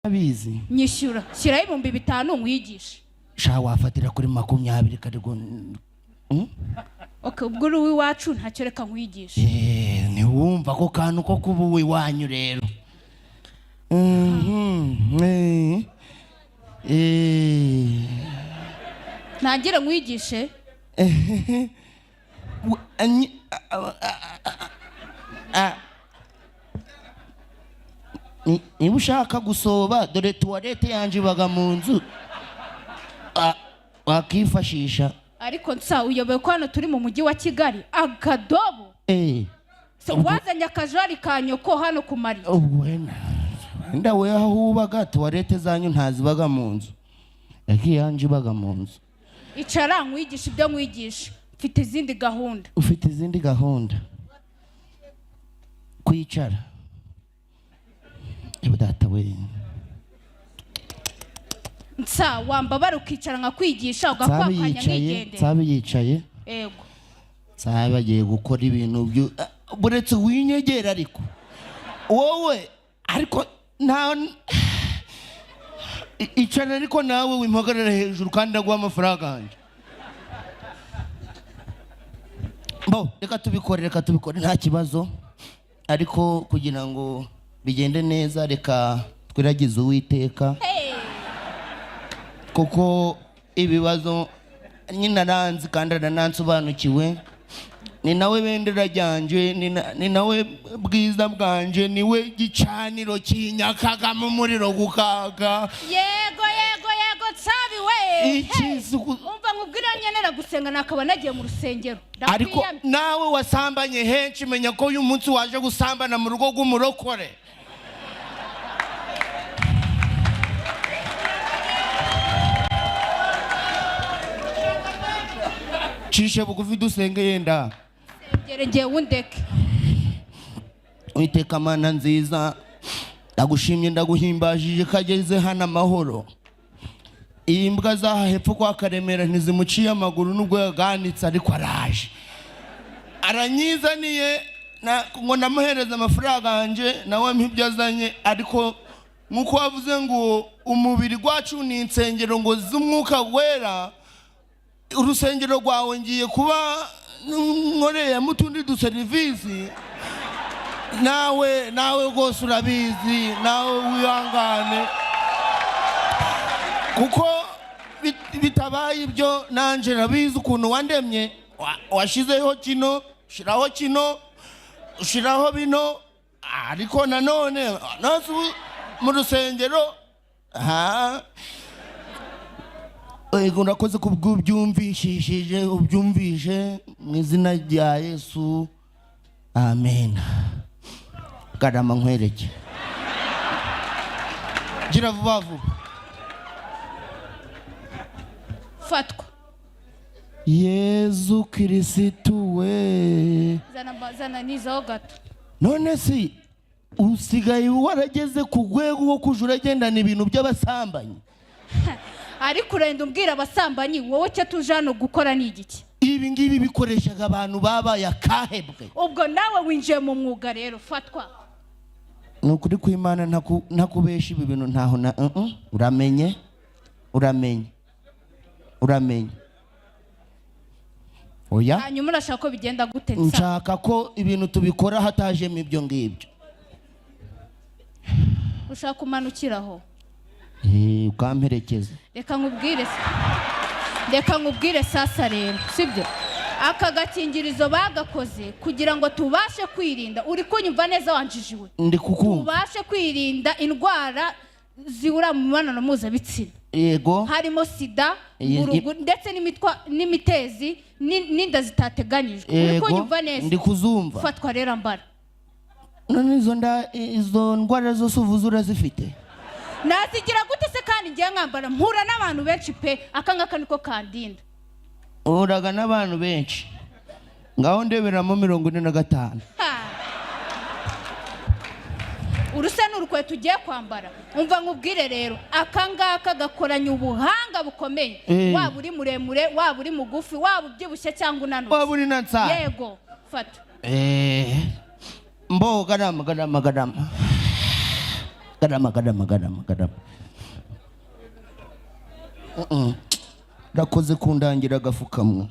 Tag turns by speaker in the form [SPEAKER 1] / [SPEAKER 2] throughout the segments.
[SPEAKER 1] abizi
[SPEAKER 2] nyishyura shyiraho 5,000 nkwigisha
[SPEAKER 1] sha wafatira kuri 20 karigo
[SPEAKER 2] okay ubwo uri wacu ntacyo reka nkwigisha
[SPEAKER 1] ni wumva ko kantu ko kubuwe wanyu rero
[SPEAKER 2] ntagira nkwigishe
[SPEAKER 1] niba ushaka gusoba dore tuwarete yanje baga mu nzu wakifashisha
[SPEAKER 2] ariko nsa uyoboye ko hano turi mu mujyi wa Kigali akadobo so wazanye akajari kanyoko hano kumari
[SPEAKER 1] wenda we aho ubaga tuwarete zanyu ntazibaga mu nzu yanje baga mu nzu
[SPEAKER 2] icara nkwigisha ibyo nkwigisha ufite izindi gahunda
[SPEAKER 1] kwicara data we
[SPEAKER 2] nsa wambabara ukicara nka kwigisha ugakwakanya nigende
[SPEAKER 1] sabe yicaye
[SPEAKER 2] yego
[SPEAKER 1] sabe bagiye gukora ibintu byo buretse winyegera ariko wowe ariko nta icara ariko nawe wimpagarara hejuru kandi agwa amafaranga yanjye reka tubikore nta kibazo ariko kugira ngo bigende neza reka twiragize Uwiteka kuko ibibazo nyina naranzi kandi aranansobanukiwe ni nawe bendera ryanje ni nawe bwiza bwanje niwe gicaniro kinyakaga mu muriro gukaga
[SPEAKER 2] yego tsabi we umva nkubwira nyenera gusenga nakaba nagiye mu rusengero
[SPEAKER 1] ariko nawe wasambanye henshi menya ko uyu munsi waje gusambana mu rugo rw'umurokore cishe bugufi dusenge yenda
[SPEAKER 2] gerengeye wundeke
[SPEAKER 1] Uwiteka Mana nziza ndagushimye ndaguhimbajije kageze hana amahoro imbwa zaha hepfo kwa Karemera ntizimuciye amaguru nubwo yaganitse ariko araje aranyizaniye ngo namuhereza amafaranga yanje nawe mpibyo azanye ariko nkuko wavuze ngo umubiri gwacu ni insengero ngo z'umwuka wera urusengero rwawe ngiye kuba nkoreye mutundi duserivisi nawe rwose urabizi nawe wihangane kuko bitabaye ibyo nanje nabizi ukuntu wandemye washizeho kino ushiraho bino ariko nanone mu rusengero urakoze kubw'ubyumvishije ubyumvishe mu izina rya Yesu amen garama nkwereke gira vuba
[SPEAKER 2] fatwa
[SPEAKER 1] Yezu Kirisitu we
[SPEAKER 2] zana nizaho gato
[SPEAKER 1] none si usigaye warageze ku rwego wo kujura agendana ibintu by'abasambanyi
[SPEAKER 2] ariko urenda umbwira abasambanyi wowe cyo tujano gukora ni igiki
[SPEAKER 1] ibi ngibi bikoreshaga abantu babaye akahebwe
[SPEAKER 2] ubwo nawe winjiye mu mwuga rero fatwa
[SPEAKER 1] nukuri kw'Imana ntakubesha ibi bintu ntaho na uramenye oya
[SPEAKER 2] hanyuma urashaka ko bigenda gute
[SPEAKER 1] nshaka ko ibintu tubikora hatajemo ibyo ngibyo
[SPEAKER 2] ushaka kumanukiraho
[SPEAKER 1] ukamperekeza
[SPEAKER 2] reka nkubwire sasa rero sibyo aka gakingirizo bagakoze kugira ngo tubashe kwirinda uri kunyumva neza wanjijiwe tubashe kwirinda indwara zihura mu mibonano mpuzabitsina
[SPEAKER 1] yego
[SPEAKER 2] harimo sida ndetse n'imitezi n'inda zitateganyijwe uri kunyumva neza
[SPEAKER 1] ndi kuzumva
[SPEAKER 2] fatwa rero mbara
[SPEAKER 1] none izo ndwara zose uvuze urazifite
[SPEAKER 2] nazigira gute se kandi ngiye nkambara mpura n'abantu benshi pe akangaka niko kandinda
[SPEAKER 1] uraga n'abantu benshi ngaho ndeberamo 45
[SPEAKER 2] uruse n'urukweto ugiye kwambara umva nkubwire rero akangaka gakoranye ubuhanga bukomeye waba uri muremure waba uri mugufi waba ubyibushye cyangwa unanutse
[SPEAKER 1] waba uri natsa
[SPEAKER 2] yego fata
[SPEAKER 1] mbo garama garama rakoze kundangira agafukamwe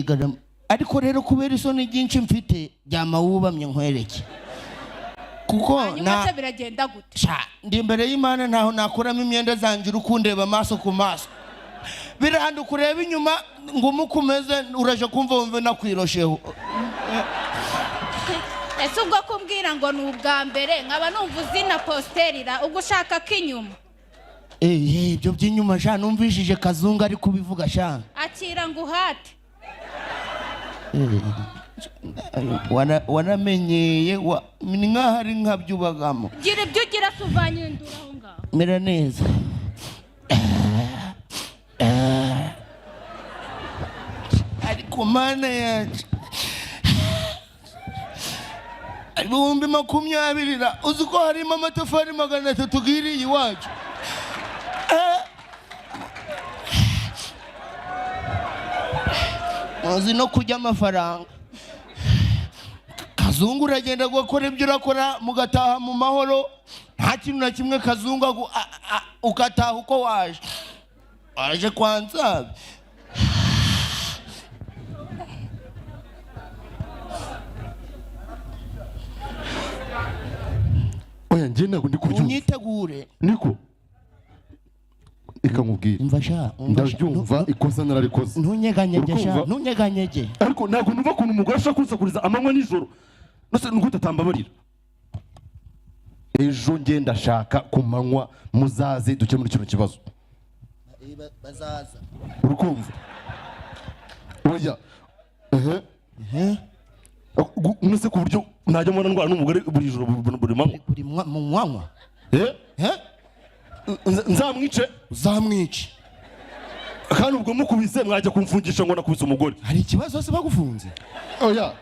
[SPEAKER 1] garama ariko rero kubera isoni ryinshi mfite byama wubamye nkwereke kuko
[SPEAKER 2] na biragenda gute
[SPEAKER 1] ndi imbere y'Imana ntaho nakuramo imyenda zanje urukundeba amaso ku maso birahanda kureba inyuma ngo umukumeze uraje kumva wumve nakwirosheho
[SPEAKER 2] ese ubwo kumbwira ngo ni ubwa mbere nkaba numva uzina posterira ubwo ushaka k'inyuma
[SPEAKER 1] ibyo by'inyuma sha numvishije Kazungu ari kubivuga sha
[SPEAKER 2] akira ngo uhate
[SPEAKER 1] wanamenyeye ni nkaho ari nkabyubagamo
[SPEAKER 2] gira ibyo ugira tuvanye indura aho ngaho
[SPEAKER 1] mera neza ariko mana yacu ibihumbi 20 uzi ko harimo amatafari 300 giriye iwacu muzi no kujya amafaranga Kazungu uragenda gukora ibyo urakora mugataha mu mahoro nta kintu na kimwe Kazungu ukataha uko waje kwa Nsabii
[SPEAKER 3] oya njye ntabwo ndi kubyumva
[SPEAKER 1] unyitegure
[SPEAKER 3] niko ikamubwira
[SPEAKER 1] mvasha
[SPEAKER 3] ndabyumva ikosa nararikoze
[SPEAKER 1] ntunyeganyege
[SPEAKER 3] ariko ntabwo numva ukuntu umugore ashaka kunsakuriza amanywa nijoro nose nuko utatambabarira ejo nge ndashaka ku manywa muzaze dukemure kino kibazo
[SPEAKER 1] bazaza
[SPEAKER 3] urukumva oya nose ku buryo najya mbona ndwara n'umugore buri joro buri manywa
[SPEAKER 1] mu mwanywa
[SPEAKER 3] nzamwice
[SPEAKER 1] uzamwice
[SPEAKER 3] kandi ubwo mukubise mwajya kumfungisha ngo nakubise umugore
[SPEAKER 1] hari ikibazo se bagufunze
[SPEAKER 3] oya